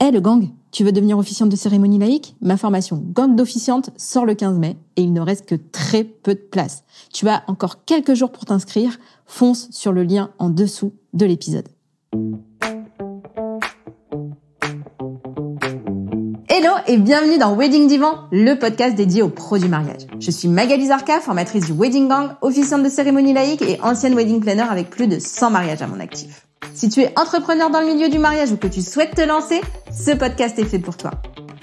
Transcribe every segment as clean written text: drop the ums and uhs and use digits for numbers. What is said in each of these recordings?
Le gang, tu veux devenir officiante de cérémonie laïque? Ma formation gang d'officiante sort le 15 mai et il ne reste que très peu de place. Tu as encore quelques jours pour t'inscrire. Fonce sur le lien en dessous de l'épisode. Hello et bienvenue dans Wedding Divan, le podcast dédié aux pros du mariage. Je suis Magali Zarka, formatrice du Wedding Gang, officiante de cérémonie laïque et ancienne wedding planner avec plus de 100 mariages à mon actif. Si tu es entrepreneur dans le milieu du mariage ou que tu souhaites te lancer, ce podcast est fait pour toi.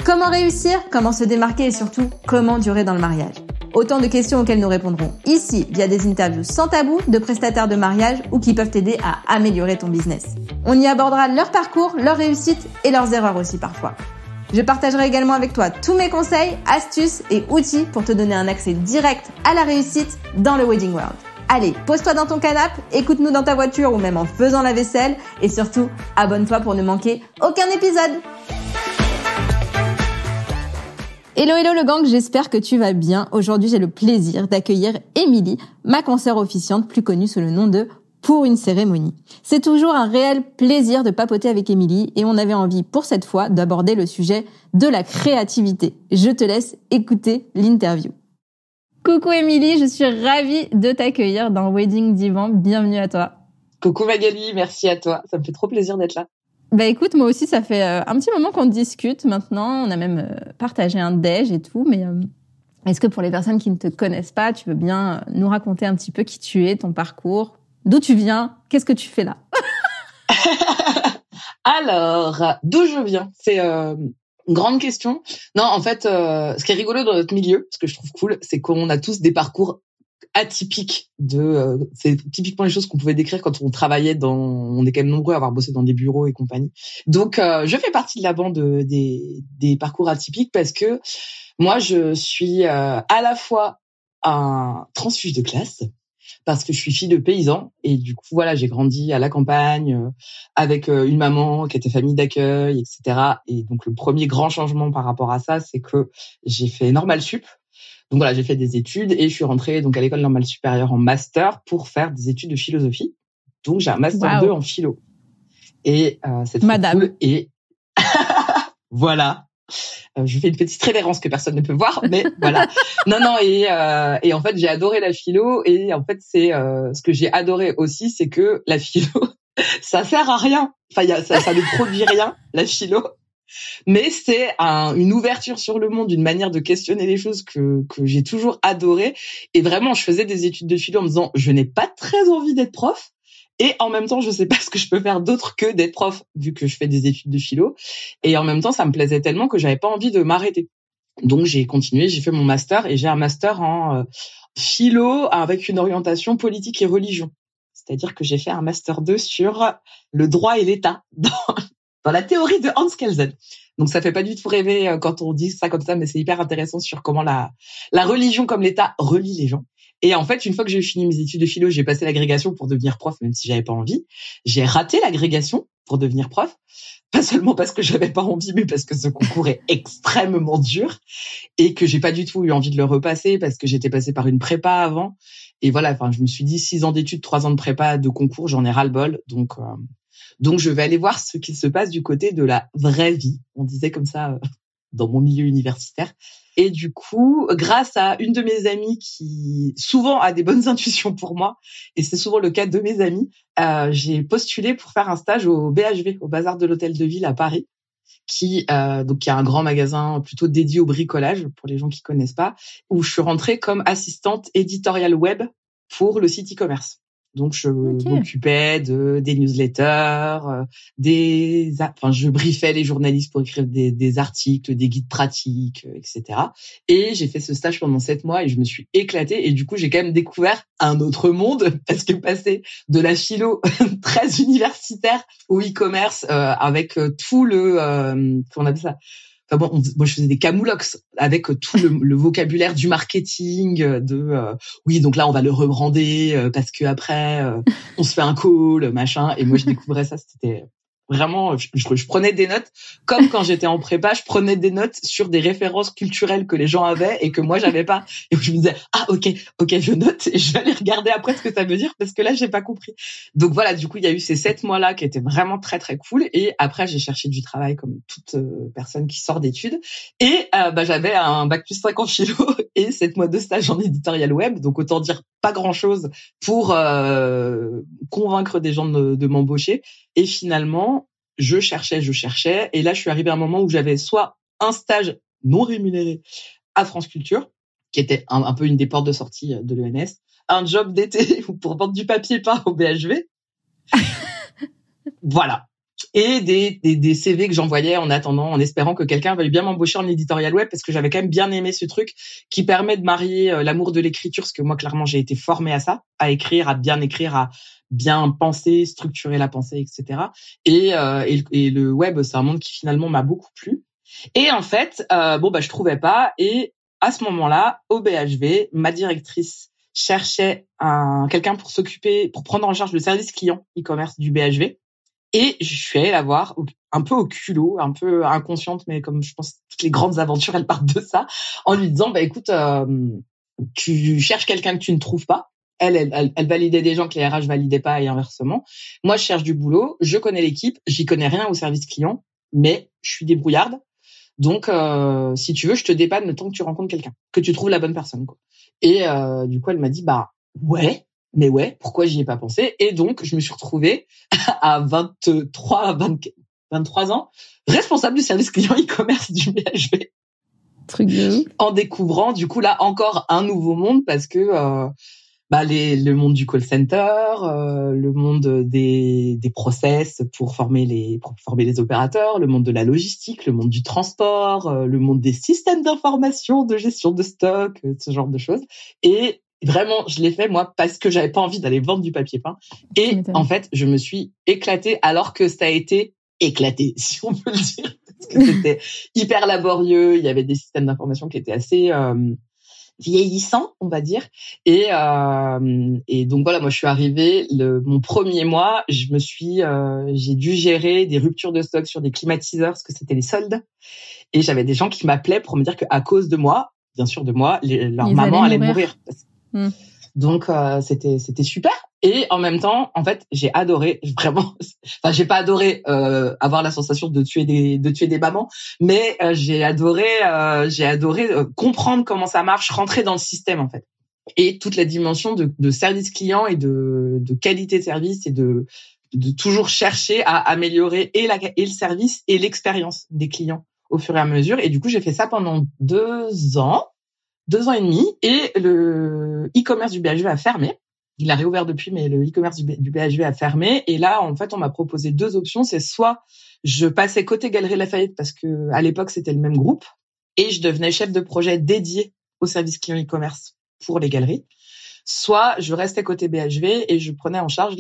Comment réussir, comment se démarquer et surtout, comment durer dans le mariage? Autant de questions auxquelles nous répondrons ici via des interviews sans tabou de prestataires de mariage ou qui peuvent t'aider à améliorer ton business. On y abordera leur parcours, leurs réussites et leurs erreurs aussi parfois. Je partagerai également avec toi tous mes conseils, astuces et outils pour te donner un accès direct à la réussite dans le Wedding World. Allez, pose-toi dans ton canapé, écoute-nous dans ta voiture ou même en faisant la vaisselle et surtout, abonne-toi pour ne manquer aucun épisode. Hello le gang, j'espère que tu vas bien. Aujourd'hui, j'ai le plaisir d'accueillir Émilie, ma consoeur officiante, plus connue sous le nom de Pour une cérémonie. C'est toujours un réel plaisir de papoter avec Émilie et on avait envie pour cette fois d'aborder le sujet de la créativité. Je te laisse écouter l'interview. Coucou Émilie, je suis ravie de t'accueillir dans Wedding Divan. Bienvenue à toi. Coucou Magali, merci à toi. Ça me fait trop plaisir d'être là. Bah écoute, moi aussi, ça fait un petit moment qu'on discute maintenant. On a même partagé un déj et tout. Mais est-ce que pour les personnes qui ne te connaissent pas, tu veux bien nous raconter un petit peu qui tu es, ton parcours, d'où tu viens, qu'est-ce que tu fais là? Alors, d'où je viens? C'est une grande question. Non, en fait, ce qui est rigolo dans notre milieu, ce que je trouve cool, c'est qu'on a tous des parcours atypiques. C'est typiquement les choses qu'on pouvait décrire quand on travaillait on est quand même nombreux à avoir bossé dans des bureaux et compagnie. Donc, je fais partie de la bande des parcours atypiques parce que moi, je suis à la fois un transfuge de classe, parce que je suis fille de paysan et du coup voilà, j'ai grandi à la campagne avec une maman qui était famille d'accueil, etc. Et donc le premier grand changement par rapport à ça, c'est que j'ai fait Normal Sup. Donc voilà, j'ai fait des études et je suis rentrée donc à l'école normale supérieure en master pour faire des études de philosophie. Donc j'ai un master 2 en philo. Et c'est trop cool. Et voilà. Je fais une petite révérence que personne ne peut voir, mais voilà. Non, et en fait, j'ai adoré la philo, et en fait, c'est ce que j'ai adoré aussi, c'est que la philo, ça sert à rien. Enfin, ça ne produit rien, la philo. Mais c'est une ouverture sur le monde, une manière de questionner les choses que j'ai toujours adoré. Et vraiment, je faisais des études de philo en me disant, je n'ai pas très envie d'être prof. Et en même temps, je sais pas ce que je peux faire d'autre que d'être prof, vu que je fais des études de philo. Et en même temps, ça me plaisait tellement que j'avais pas envie de m'arrêter. Donc, j'ai continué, j'ai fait mon master et j'ai un master en philo avec une orientation politique et religion. C'est-à-dire que j'ai fait un master 2 sur le droit et l'État dans la théorie de Hans Kelsen. Donc, ça fait pas du tout rêver quand on dit ça comme ça, mais c'est hyper intéressant sur comment la religion comme l'État relie les gens. Et en fait, une fois que j'ai fini mes études de philo, j'ai passé l'agrégation pour devenir prof, même si j'avais pas envie. J'ai raté l'agrégation pour devenir prof. Pas seulement parce que j'avais pas envie, mais parce que ce concours est extrêmement dur et que j'ai pas du tout eu envie de le repasser parce que j'étais passée par une prépa avant. Et voilà, enfin, je me suis dit 6 ans d'études, 3 ans de prépa, de concours, j'en ai ras-le-bol. Donc je vais aller voir ce qui se passe du côté de la vraie vie. On disait comme ça dans mon milieu universitaire. Et du coup, grâce à une de mes amies qui souvent a des bonnes intuitions pour moi, et c'est souvent le cas de mes amis, j'ai postulé pour faire un stage au BHV, au Bazar de l'Hôtel de Ville à Paris, qui a un grand magasin plutôt dédié au bricolage, pour les gens qui connaissent pas, où je suis rentrée comme assistante éditoriale web pour le site e-commerce. Donc, je m'occupais des newsletters, je briefais les journalistes pour écrire des articles, des guides pratiques, etc. Et j'ai fait ce stage pendant 7 mois et je me suis éclatée. Et du coup, j'ai quand même découvert un autre monde parce que passer de la philo très universitaire au e-commerce avec tout le, comment on appelle ça? Enfin bon, moi je faisais des camoulox avec tout le vocabulaire du marketing, oui, donc là on va le rebrander parce que après on se fait un call, machin. Et moi je découvrais ça, c'était Vraiment, je prenais des notes comme quand j'étais en prépa, je prenais des notes sur des références culturelles que les gens avaient et que moi j'avais pas. Et je me disais ok, je note et je vais aller regarder après ce que ça veut dire parce que là j'ai pas compris. Donc voilà, du coup il y a eu ces 7 mois-là qui étaient vraiment très très cool. Et après j'ai cherché du travail comme toute personne qui sort d'études. Et j'avais un bac+5 en philo et 7 mois de stage en éditorial web. Donc autant dire pas grand-chose pour convaincre des gens de m'embaucher. Et finalement, je cherchais. Et là, je suis arrivée à un moment où j'avais soit un stage non rémunéré à France Culture, qui était un peu une des portes de sortie de l'ENS, un job d'été pour vendre du papier peint au BHV. Voilà. Et des CV que j'envoyais en attendant, en espérant que quelqu'un veuille bien m'embaucher en éditorial web, parce que j'avais quand même bien aimé ce truc qui permet de marier l'amour de l'écriture, parce que moi, clairement, j'ai été formée à ça, à écrire, à bien penser, structurer la pensée, etc. Et le web, c'est un monde qui finalement m'a beaucoup plu. Et en fait, je trouvais pas. Et à ce moment-là, au BHV, ma directrice cherchait quelqu'un pour prendre en charge le service client e-commerce du BHV. Et je suis allée la voir un peu au culot, un peu inconsciente, mais comme je pense toutes les grandes aventures, elles partent de ça, en lui disant, écoute, tu cherches quelqu'un que tu ne trouves pas. Elle validait des gens que les RH validaient pas et inversement. Moi, je cherche du boulot, je connais l'équipe, j'y connais rien au service client, mais je suis débrouillarde. Donc, si tu veux, je te dépanne le temps que tu rencontres quelqu'un, que tu trouves la bonne personne, quoi. Et du coup, elle m'a dit, ouais, mais ouais, pourquoi j'y ai pas pensé? Et donc, je me suis retrouvée à 23 ans, responsable du service client e-commerce du BHV. Truc de ouf. En découvrant, du coup, là, encore un nouveau monde parce que le monde du call center, le monde des process pour former les opérateurs, le monde de la logistique, le monde du transport, le monde des systèmes d'information, de gestion de stock, ce genre de choses. Et vraiment, je l'ai fait moi parce que j'avais pas envie d'aller vendre du papier peint. Et en fait, je me suis éclatée alors que ça a été éclaté, si on peut le dire, parce que c'était hyper laborieux. Il y avait des systèmes d'information qui étaient assez vieillissant, on va dire. Et donc voilà, moi je suis arrivée mon premier mois, j'ai dû gérer des ruptures de stock sur des climatiseurs parce que c'était les soldes. Et j'avais des gens qui m'appelaient pour me dire qu'à cause de moi, bien sûr de moi, leur maman allait mourir. Donc c'était super. Et en même temps, en fait, j'ai adoré vraiment. Enfin, j'ai pas adoré avoir la sensation de tuer des mamans, mais j'ai adoré comprendre comment ça marche, rentrer dans le système en fait. Et toute la dimension de service client et de qualité de service et de toujours chercher à améliorer et le service et l'expérience des clients au fur et à mesure. Et du coup, j'ai fait ça pendant 2 ans et demi, et le e-commerce du BHV a fermé. Il a réouvert depuis, mais le e-commerce du BHV a fermé. Et là, en fait, on m'a proposé 2 options. C'est soit je passais côté Galeries Lafayette parce que à l'époque, c'était le même groupe, et je devenais chef de projet dédié au service client e-commerce pour les galeries. Soit je restais côté BHV et je prenais en charge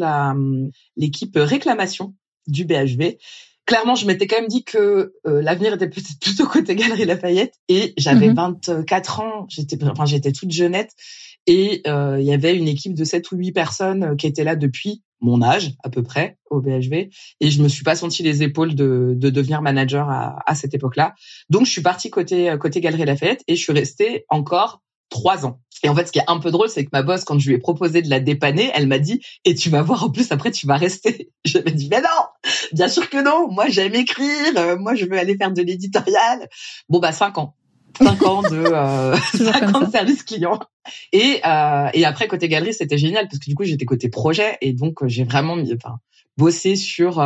l'équipe réclamation du BHV. Clairement, je m'étais quand même dit que l'avenir était peut-être plutôt côté Galeries Lafayette, et j'avais 24 ans, j'étais toute jeunette, et il y avait une équipe de 7 ou 8 personnes qui étaient là depuis mon âge à peu près au BHV, et je me suis pas senti les épaules de devenir manager à cette époque-là. Donc je suis partie côté Galeries Lafayette et je suis restée encore 3 ans. Et en fait, ce qui est un peu drôle, c'est que ma boss, quand je lui ai proposé de la dépanner, elle m'a dit, et tu vas voir, en plus, après, tu vas rester. Je lui ai dit, mais non, bien sûr que non. Moi, j'aime écrire. Moi, je veux aller faire de l'éditorial. 5 ans. 5 ans de 5 ans de service client. Et après, côté galerie, c'était génial parce que du coup, j'étais côté projet, et donc j'ai vraiment bossé sur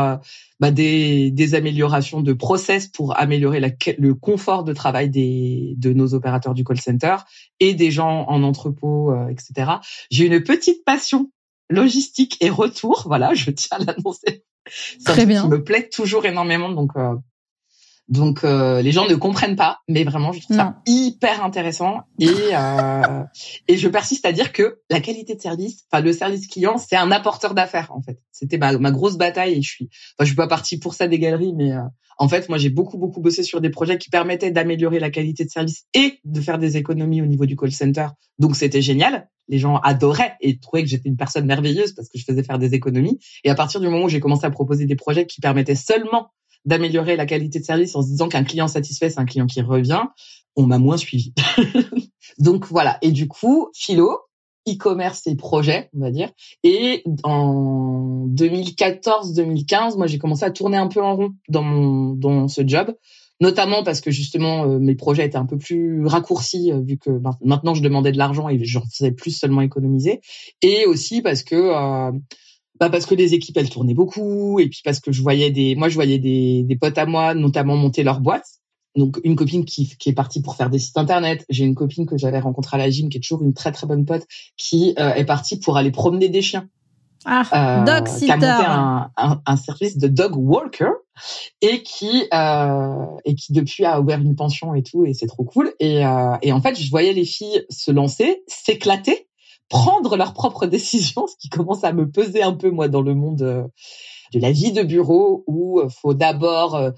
des améliorations de process pour améliorer le confort de travail de nos opérateurs du call center et des gens en entrepôt, etc. J'ai une petite passion logistique et retour, voilà, je tiens à l'annoncer. C'est un truc qui me plaît toujours énormément, donc les gens ne comprennent pas, mais vraiment je trouve ça hyper intéressant, et je persiste à dire que la qualité de service, le service client, c'est un apporteur d'affaires en fait. C'était ma grosse bataille, et je suis pas partie pour ça des galeries, mais en fait moi j'ai beaucoup bossé sur des projets qui permettaient d'améliorer la qualité de service et de faire des économies au niveau du call center. Donc c'était génial. Les gens adoraient et trouvaient que j'étais une personne merveilleuse parce que je faisais faire des économies. Et à partir du moment où j'ai commencé à proposer des projets qui permettaient seulement d'améliorer la qualité de service en se disant qu'un client satisfait, c'est un client qui revient, on m'a moins suivi. Donc voilà. Et du coup, philo, e-commerce et projets, on va dire. Et en 2014-2015, moi, j'ai commencé à tourner un peu en rond dans ce job. Notamment parce que justement mes projets étaient un peu plus raccourcis vu que maintenant je demandais de l'argent et je faisais plus seulement économiser, et aussi parce que les équipes elles tournaient beaucoup, et puis parce que je voyais des potes à moi notamment monter leur boîte. Donc une copine qui est partie pour faire des sites internet, j'ai une copine que j'avais rencontrée à la gym qui est toujours une très très bonne pote qui est partie pour aller promener des chiens. Dog sitter. Qui a monté un service de dog walker et qui depuis a ouvert une pension et tout, et c'est trop cool. Et en fait, je voyais les filles se lancer, s'éclater, prendre leurs propres décisions, ce qui commence à me peser un peu moi dans le monde de la vie de bureau où faut d'abord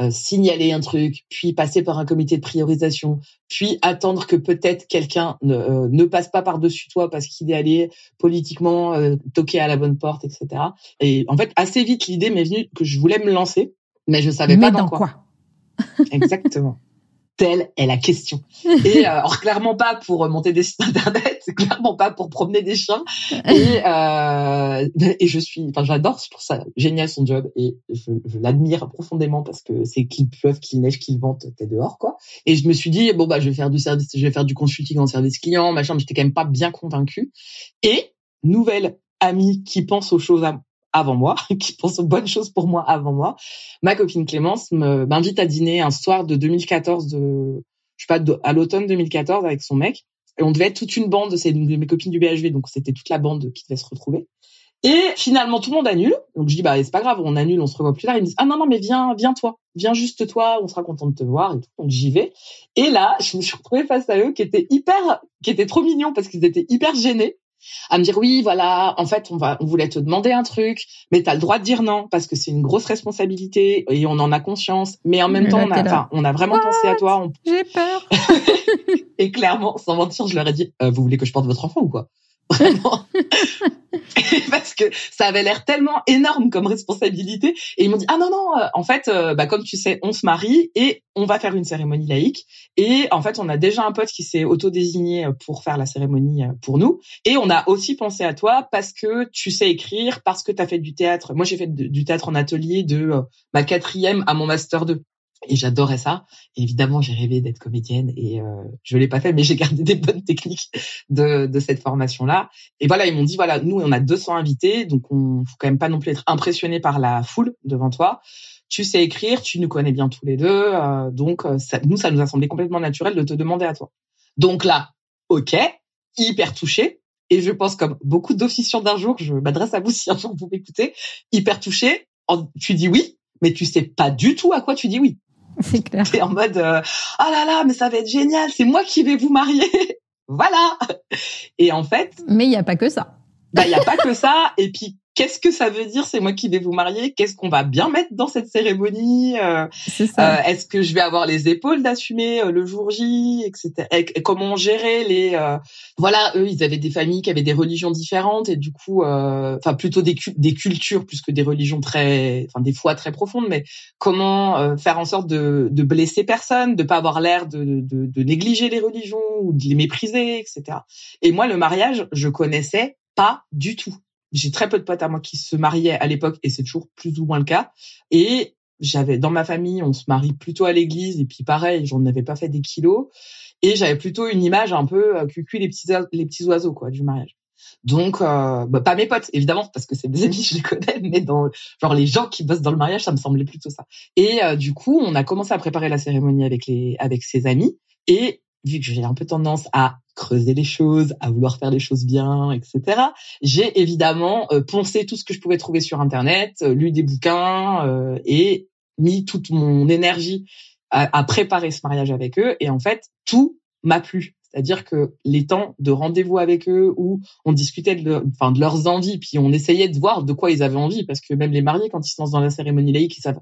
signaler un truc, puis passer par un comité de priorisation, puis attendre que peut-être quelqu'un ne passe pas par-dessus toi parce qu'il est allé politiquement toquer à la bonne porte, etc. Et en fait, assez vite, l'idée m'est venue que je voulais me lancer, mais je savais pas dans quoi. Exactement. Telle est la question. Et alors clairement pas pour monter des sites internet, clairement pas pour promener des chiens. Et j'adore, je trouve ça génial son job et je l'admire profondément parce que c'est qu'il pleuve, qu'il neige, qu'il vente, t'es dehors quoi. Et je me suis dit je vais faire du consulting en service client, machin, mais j'étais quand même pas bien convaincue. Et nouvelle amie qui pense aux choses avant moi, qui pense aux bonnes choses pour moi avant moi. Ma copine Clémence m'invite à dîner un soir de 2014, à l'automne 2014 avec son mec. Et on devait être toute une bande, c'est de mes copines du BHV, donc c'était toute la bande qui devait se retrouver. Et finalement, tout le monde annule. Donc je dis, c'est pas grave, on annule, on se revoit plus tard. Ils me disent, ah non, mais viens toi. Viens juste toi, on sera content de te voir et tout. Donc j'y vais. Et là, je me suis retrouvée face à eux qui étaient trop mignons parce qu'ils étaient hyper gênés. À me dire oui, voilà, en fait, on voulait te demander un truc, mais t'as le droit de dire non parce que c'est une grosse responsabilité et on en a conscience. Mais en même temps, on a vraiment pensé à toi. J'ai peur. Et clairement, sans mentir, je leur ai dit, vous voulez que je porte votre enfant ou quoi? Vraiment. Parce que ça avait l'air tellement énorme comme responsabilité. Et ils m'ont dit, ah non, en fait, comme tu sais, on se marie et on va faire une cérémonie laïque. Et en fait, on a déjà un pote qui s'est auto-désigné pour faire la cérémonie pour nous. Et on a aussi pensé à toi parce que tu sais écrire, parce que tu as fait du théâtre. Moi, j'ai fait du théâtre en atelier de ma 4e à mon master 2. Et j'adorais ça. Et évidemment, j'ai rêvé d'être comédienne et je l'ai pas fait, mais j'ai gardé des bonnes techniques de cette formation-là. Et voilà, ils m'ont dit, voilà, nous, on a 200 invités, donc on faut quand même pas non plus être impressionné par la foule devant toi. Tu sais écrire, tu nous connais bien tous les deux, donc ça nous a semblé complètement naturel de te demander à toi. Donc là, ok, hyper touchée. Et je pense, comme beaucoup d'officiants d'un jour, je m'adresse à vous si un jour vous m'écoutez, hyper touchée. Tu dis oui, mais tu sais pas du tout à quoi tu dis oui. C'est clair. T'es en mode ah là là, mais ça va être génial, c'est moi qui vais vous marier. Voilà. Et en fait, mais il y a pas que ça. Il y a pas que ça. Et puis qu'est-ce que ça veut dire, c'est moi qui vais vous marier? Qu'est-ce qu'on va bien mettre dans cette cérémonie? C'est ça. Est-ce que je vais avoir les épaules d'assumer le jour J, etc. Et comment gérer les voilà, eux, ils avaient des familles qui avaient des religions différentes et du coup, plutôt des cultures plus que des religions des foi très profondes. Mais comment faire en sorte de blesser personne, de pas avoir l'air de négliger les religions ou de les mépriser, etc. Et moi, le mariage, je connaissais pas du tout. J'ai très peu de potes à moi qui se mariaient à l'époque et c'est toujours plus ou moins le cas. Et j'avais, dans ma famille, on se marie plutôt à l'église et puis pareil, j'en avais pas fait des kilos. Et j'avais plutôt une image un peu cucu les petits oiseaux, quoi, du mariage. Donc, pas mes potes, évidemment, parce que c'est des amis, je les connais, mais genre les gens qui bossent dans le mariage, ça me semblait plutôt ça. Et du coup, on a commencé à préparer la cérémonie avec ses amis. Et vu que j'ai un peu tendance à creuser les choses, à vouloir faire les choses bien, etc., j'ai évidemment poncé tout ce que je pouvais trouver sur Internet, lu des bouquins et mis toute mon énergie à préparer ce mariage avec eux. Et en fait, tout m'a plu. C'est-à-dire que les temps de rendez-vous avec eux où on discutait de leurs envies, puis on essayait de voir de quoi ils avaient envie, parce que même les mariés, quand ils se lancent dans la cérémonie laïque, ils savent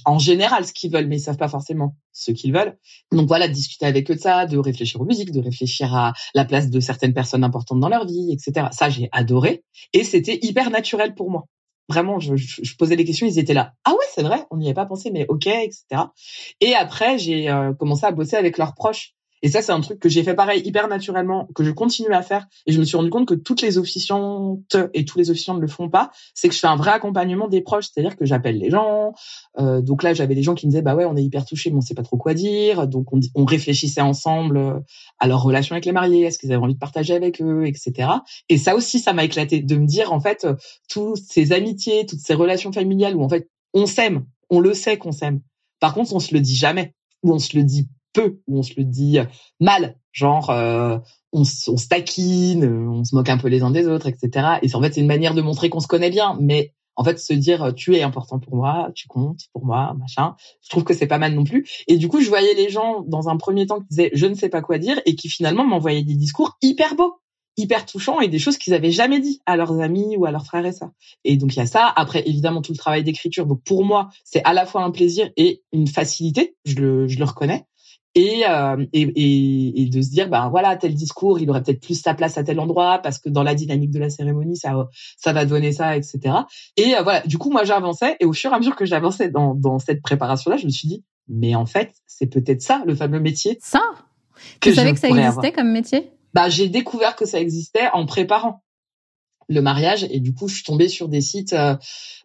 en général ce qu'ils veulent, mais ils savent pas forcément ce qu'ils veulent. Donc voilà, de discuter avec eux de ça, de réfléchir aux musiques, de réfléchir à la place de certaines personnes importantes dans leur vie, etc. Ça, j'ai adoré. Et c'était hyper naturel pour moi. Vraiment, je posais des questions, ils étaient là. Ah ouais, c'est vrai, on n'y avait pas pensé, mais ok, etc. Et après, j'ai commencé à bosser avec leurs proches. Et ça, c'est un truc que j'ai fait pareil, hyper naturellement, que je continue à faire. Et je me suis rendu compte que toutes les officiantes et tous les officiants ne le font pas. C'est que je fais un vrai accompagnement des proches. C'est-à-dire que j'appelle les gens. Donc là, j'avais des gens qui me disaient, bah ouais, on est hyper touchés, mais on sait pas trop quoi dire. Donc on réfléchissait ensemble à leur relation avec les mariés, est-ce qu'ils avaient envie de partager avec eux, etc. Et ça aussi, ça m'a éclaté de me dire, en fait, toutes ces amitiés, toutes ces relations familiales où en fait, on s'aime, on le sait qu'on s'aime. Par contre, on se le dit jamais, ou on se le dit peu, ou on se le dit mal, genre on se taquine, on se moque un peu les uns des autres, etc. Et en fait, c'est une manière de montrer qu'on se connaît bien, mais en fait, se dire tu es important pour moi, tu comptes pour moi, machin. Je trouve que c'est pas mal non plus. Et du coup, je voyais les gens dans un premier temps qui disaient je ne sais pas quoi dire et qui finalement m'envoyaient des discours hyper beaux, hyper touchants et des choses qu'ils avaient jamais dit à leurs amis ou à leurs frères et sœurs. Et donc il y a ça. Après, évidemment, tout le travail d'écriture. Donc pour moi, c'est à la fois un plaisir et une facilité. Je le reconnais. Et de se dire ben voilà, tel discours il aurait peut-être plus sa place à tel endroit parce que dans la dynamique de la cérémonie ça va donner ça, etc. Et voilà, du coup moi j'avançais et au fur et à mesure que j'avançais dans cette préparation là, je me suis dit mais en fait c'est peut-être ça le fameux métier. Ça, tu savais que ça existait comme métier? Bah j'ai découvert que ça existait en préparant le mariage et du coup je suis tombée sur des sites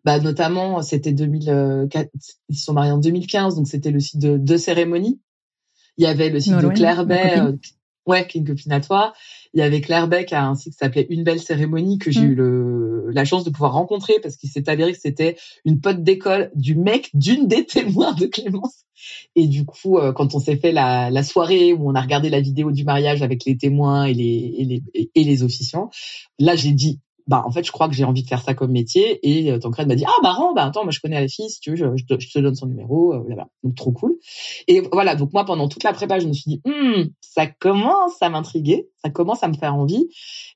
notamment c'était 2004, ils se sont mariés en 2015, donc c'était le site de cérémonie. Il y avait le site de Claire Bay, qui est une copine à toi. Il y avait Claire Bay qui a un site qui s'appelait Une belle cérémonie que j'ai eu la chance de pouvoir rencontrer parce qu'il s'est avéré que c'était une pote d'école du mec d'une des témoins de Clémence. Et du coup, quand on s'est fait la soirée où on a regardé la vidéo du mariage avec les témoins et les officiants, là j'ai dit bah en fait je crois que j'ai envie de faire ça comme métier et Tancred m'a dit ah marrant attends moi je connais la fille si tu veux je te donne son numéro blablabla. Donc trop cool. Et voilà, donc moi pendant toute la prépa je me suis dit ça commence à m'intriguer, ça commence à me faire envie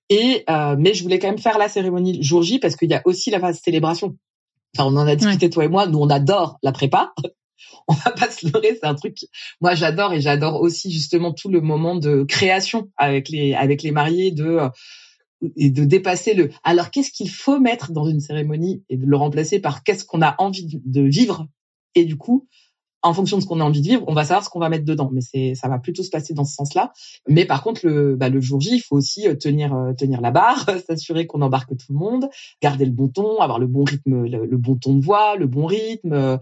et mais je voulais quand même faire la cérémonie le jour J parce qu'il y a aussi la phase célébration. Enfin on en a discuté toi et moi, nous on adore la prépa. On va pas se leurrer, c'est un truc moi j'adore et j'adore aussi justement tout le moment de création avec les mariés et de dépasser alors qu'est-ce qu'il faut mettre dans une cérémonie et de le remplacer par qu'est-ce qu'on a envie de vivre et du coup en fonction de ce qu'on a envie de vivre on va savoir ce qu'on va mettre dedans mais ça va plutôt se passer dans ce sens-là mais par contre le jour J il faut aussi tenir la barre s'assurer qu'on embarque tout le monde, garder le bon ton, avoir le bon rythme, le bon ton de voix, le bon rythme,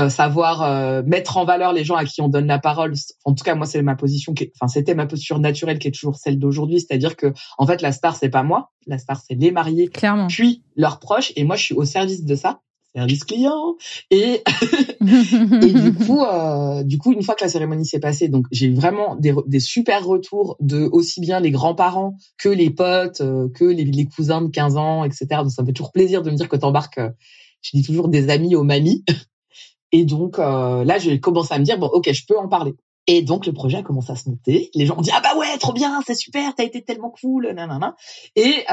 savoir mettre en valeur les gens à qui on donne la parole. En tout cas moi c'est ma position c'était ma posture naturelle qui est toujours celle d'aujourd'hui, c'est-à-dire que en fait la star c'est pas moi, la star c'est les mariés. Clairement. Puis leurs proches et moi je suis au service de ça, service client et et du coup une fois que la cérémonie s'est passée, donc j'ai eu vraiment des super retours de aussi bien les grands-parents que les potes, que les cousins de 15 ans, etc. Donc ça me fait toujours plaisir de me dire que t'embarques, je dis toujours des amis aux mamies. Et donc là, j'ai commencé à me dire bon, ok, je peux en parler. Et donc le projet a commencé à se monter. Les gens ont dit ah bah ouais, trop bien, c'est super, t'as été tellement cool, nanana. Et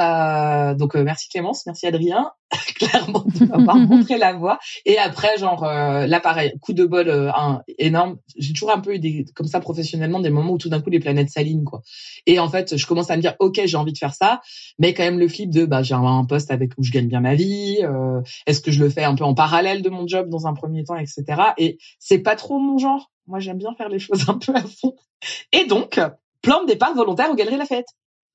donc merci Clémence, merci Adrien, clairement de m'avoir montré la voie. Et après là pareil, coup de bol énorme. J'ai toujours un peu eu comme ça professionnellement des moments où tout d'un coup les planètes s'alignent quoi. Et en fait, je commence à me dire ok, j'ai envie de faire ça, mais quand même le flip de j'ai un poste où je gagne bien ma vie. Est-ce que je le fais un peu en parallèle de mon job dans un premier temps, etc. Et c'est pas trop mon genre. Moi, j'aime bien faire les choses un peu à fond. Et donc, plan de départ volontaire aux Galeries Lafayette.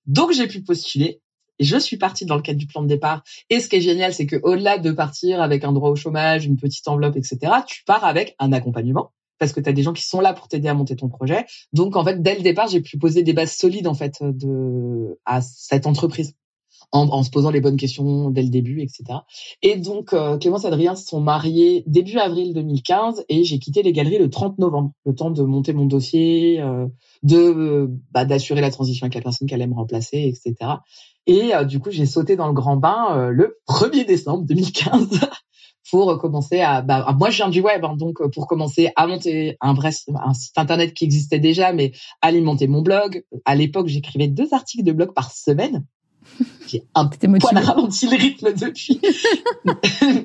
Donc, j'ai pu postuler. Et je suis partie dans le cadre du plan de départ. Et ce qui est génial, c'est que au-delà de partir avec un droit au chômage, une petite enveloppe, etc., tu pars avec un accompagnement parce que tu as des gens qui sont là pour t'aider à monter ton projet. Donc, en fait, dès le départ, j'ai pu poser des bases solides, en fait, à cette entreprise. En se posant les bonnes questions dès le début, etc. Et donc, Clémence et Adrien se sont mariés début avril 2015 et j'ai quitté les galeries le 30 novembre, le temps de monter mon dossier, d'assurer la transition avec la personne qui allait me remplacer, etc. Et du coup, j'ai sauté dans le grand bain le 1er décembre 2015 pour commencer moi je viens du web, hein, donc pour commencer à monter un site internet qui existait déjà, mais alimenter mon blog. À l'époque, j'écrivais 2 articles de blog par semaine. J'ai un poil ralenti le rythme depuis.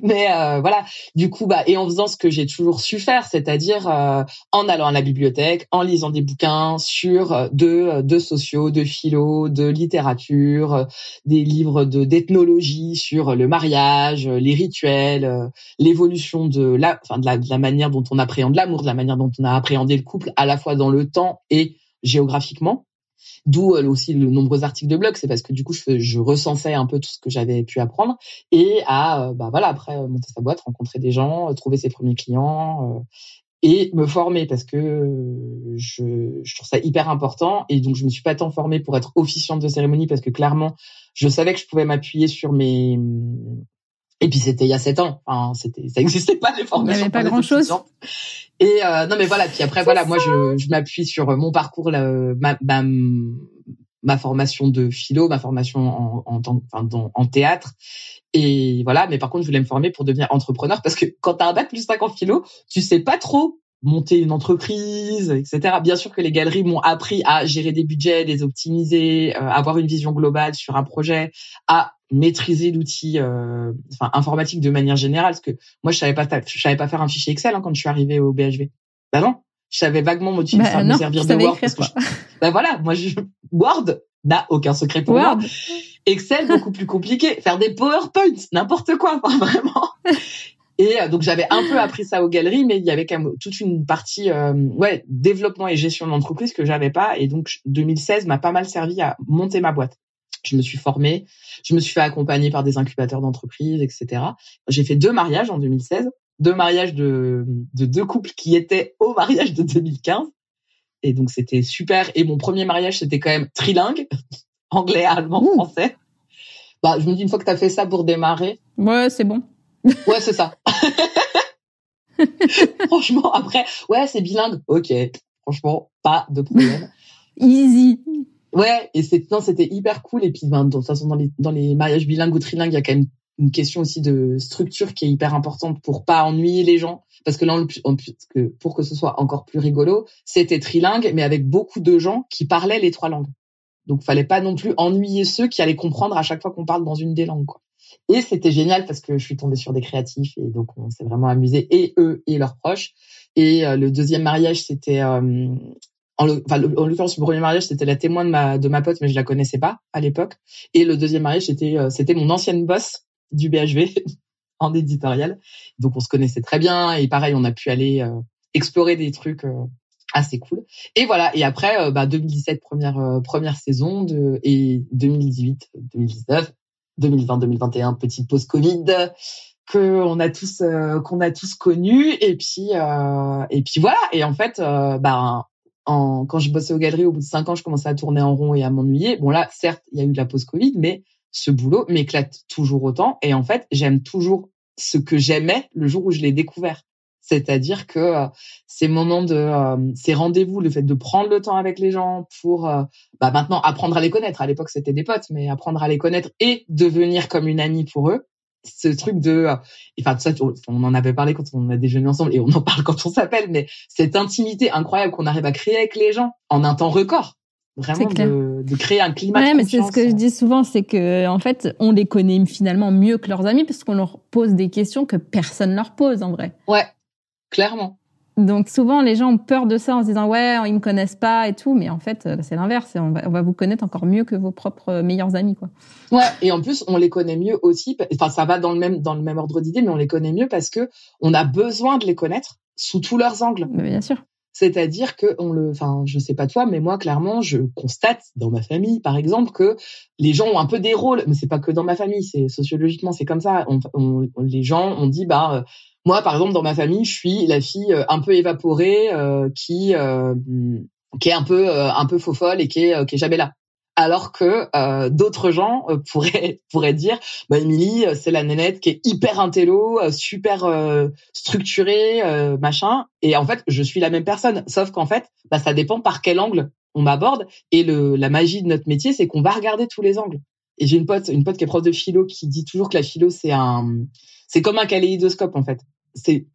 Mais voilà, du coup, et en faisant ce que j'ai toujours su faire, c'est-à-dire en allant à la bibliothèque, en lisant des bouquins sur de sociaux, de philo, de littérature, des livres d'ethnologie sur le mariage, les rituels, l'évolution de la manière dont on appréhende l'amour, de la manière dont on a appréhendé le couple, à la fois dans le temps et géographiquement. D'où aussi de nombreux articles de blog, c'est parce que du coup je recensais un peu tout ce que j'avais pu apprendre et après monter sa boîte, rencontrer des gens, trouver ses premiers clients et me former parce que je trouve ça hyper important. Et donc je me suis pas tant formée pour être officiante de cérémonie parce que clairement je savais que je pouvais m'appuyer sur mes... Et puis c'était il y a 7 ans, enfin, ça existait pas les formations. Il n'y avait pas grand-chose. Et non mais voilà, puis après voilà, moi je m'appuie sur mon parcours, ma formation de philo, ma formation en théâtre, et voilà. Mais par contre, je voulais me former pour devenir entrepreneur parce que quand t'as un bac plus 5 en philo, tu sais pas trop monter une entreprise, etc. Bien sûr que les galeries m'ont appris à gérer des budgets, les optimiser, avoir une vision globale sur un projet, à maîtriser l'outil informatique de manière générale, parce que moi je savais pas faire un fichier Excel quand je suis arrivée au BHV. Bah non, je savais vaguement me servir de Word parce que voilà, moi Word n'a aucun secret pour moi. Excel beaucoup plus compliqué, faire des PowerPoint, n'importe quoi, vraiment. Et donc j'avais un peu appris ça aux galeries, mais il y avait quand même toute une partie développement et gestion d'entreprise que j'avais pas, et donc 2016 m'a pas mal servi à monter ma boîte. Je me suis formée, je me suis fait accompagner par des incubateurs d'entreprises, etc. J'ai fait 2 mariages en 2016, 2 mariages de 2 couples qui étaient au mariage de 2015. Et donc, c'était super. Et mon premier mariage, c'était quand même trilingue, anglais, allemand, français. Je me dis, une fois que t'as fait ça pour démarrer. Ouais, c'est bon. Ouais, c'est ça. Franchement, après, ouais, c'est bilingue. Ok. Franchement, pas de problème. Easy. Ouais, et c'était hyper cool. Et puis, de toute façon, dans les mariages bilingues ou trilingues, il y a quand même une question aussi de structure qui est hyper importante pour pas ennuyer les gens. Parce que là, pour que ce soit encore plus rigolo, c'était trilingue, mais avec beaucoup de gens qui parlaient les 3 langues. Donc, fallait pas non plus ennuyer ceux qui allaient comprendre à chaque fois qu'on parle dans une des langues, quoi. Et c'était génial parce que je suis tombée sur des créatifs et donc on s'est vraiment amusé, et eux et leurs proches. Et le deuxième mariage, c'était en l'occurrence, le premier mariage, c'était la témoin de ma pote, mais je la connaissais pas à l'époque. Et le deuxième mariage, c'était mon ancienne boss du BHV en éditorial. Donc, on se connaissait très bien. Et pareil, on a pu aller explorer des trucs assez cool. Et voilà. Et après, 2017, première saison et 2018, 2019, 2020, 2021, petite pause Covid qu'on a tous connu. Et puis voilà. Et en fait, quand je bossais aux galeries, au bout de 5 ans, je commençais à tourner en rond et à m'ennuyer. Bon, là, certes, il y a eu la pause Covid, mais ce boulot m'éclate toujours autant. Et en fait, j'aime toujours ce que j'aimais le jour où je l'ai découvert. C'est-à-dire que ces moments ces rendez-vous, le fait de prendre le temps avec les gens pour maintenant apprendre à les connaître. À l'époque, c'était des potes, mais apprendre à les connaître et devenir comme une amie pour eux. Ce truc tout ça, on en avait parlé quand on a déjeuné ensemble et on en parle quand on s'appelle, mais cette intimité incroyable qu'on arrive à créer avec les gens en un temps record. Vraiment de créer un climat de confiance. Mais c'est ce que je dis souvent, c'est que en fait, on les connaît finalement mieux que leurs amis parce qu'on leur pose des questions que personne leur pose en vrai. Ouais, clairement. Donc souvent les gens ont peur de ça en se disant ouais, ils me connaissent pas et tout, mais en fait c'est l'inverse, on va vous connaître encore mieux que vos propres meilleurs amis, quoi. Ouais, et en plus on les connaît mieux aussi, enfin ça va dans le même ordre d'idée, mais on les connaît mieux parce que on a besoin de les connaître sous tous leurs angles. Mais bien sûr. C'est-à-dire que je sais pas toi, mais moi, clairement, je constate dans ma famille, par exemple, que les gens ont un peu des rôles, mais c'est pas que dans ma famille, c'est sociologiquement, c'est comme ça. Les gens ont dit, moi, par exemple, dans ma famille, je suis la fille un peu évaporée, qui est un peu faux folle et qui est jamais là. Alors que d'autres gens pourraient dire Émilie, c'est la nénette qui est hyper intello, super structurée, machin, et en fait je suis la même personne, sauf qu'en fait ça dépend par quel angle on m'aborde, et la magie de notre métier, c'est qu'on va regarder tous les angles. Et j'ai une pote qui est prof de philo qui dit toujours que la philo c'est comme un kaléidoscope en fait.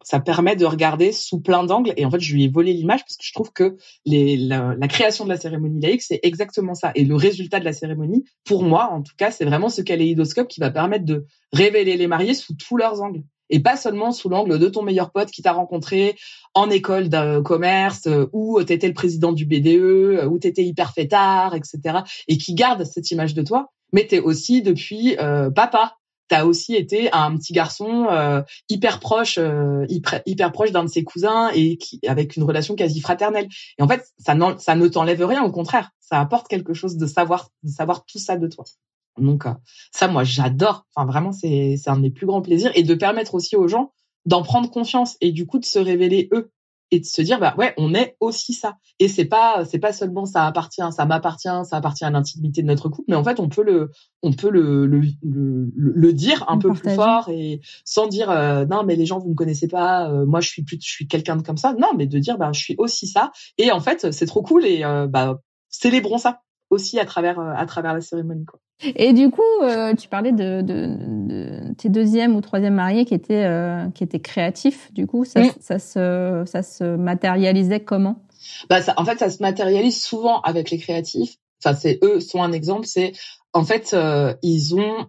Ça permet de regarder sous plein d'angles. Et en fait, je lui ai volé l'image parce que je trouve que la création de la cérémonie laïque, c'est exactement ça. Et le résultat de la cérémonie, pour moi, en tout cas, c'est vraiment ce kaléidoscope qui va permettre de révéler les mariés sous tous leurs angles. Et pas seulement sous l'angle de ton meilleur pote qui t'a rencontré en école de commerce, où t'étais le président du BDE, où t'étais hyper fêtard, etc. Et qui garde cette image de toi. Mais t'es aussi depuis papa. T'as aussi été un petit garçon hyper proche d'un de ses cousins et avec une relation quasi fraternelle. Et en fait, ça ne t'enlève rien, au contraire, ça apporte quelque chose de savoir tout ça de toi. Donc ça, moi, j'adore. Enfin, vraiment, c'est un de mes plus grands plaisirs, et de permettre aussi aux gens d'en prendre confiance et du coup de se révéler eux et de se dire bah ouais, on est aussi ça. Et c'est pas seulement ça m'appartient à l'intimité de notre couple, mais en fait on peut le dire un peu plus fort, et sans dire non mais les gens vous me connaissez pas, moi je suis quelqu'un de comme ça. Non, mais de dire bah je suis aussi ça, et en fait c'est trop cool, et bah célébrons ça aussi à travers la cérémonie, quoi. Et du coup, tu parlais de tes deuxième ou troisième mariés qui étaient créatifs. Du coup, ça se matérialisait comment? Bah en fait, ça se matérialise souvent avec les créatifs. Enfin, eux sont un exemple. C'est en fait, ils ont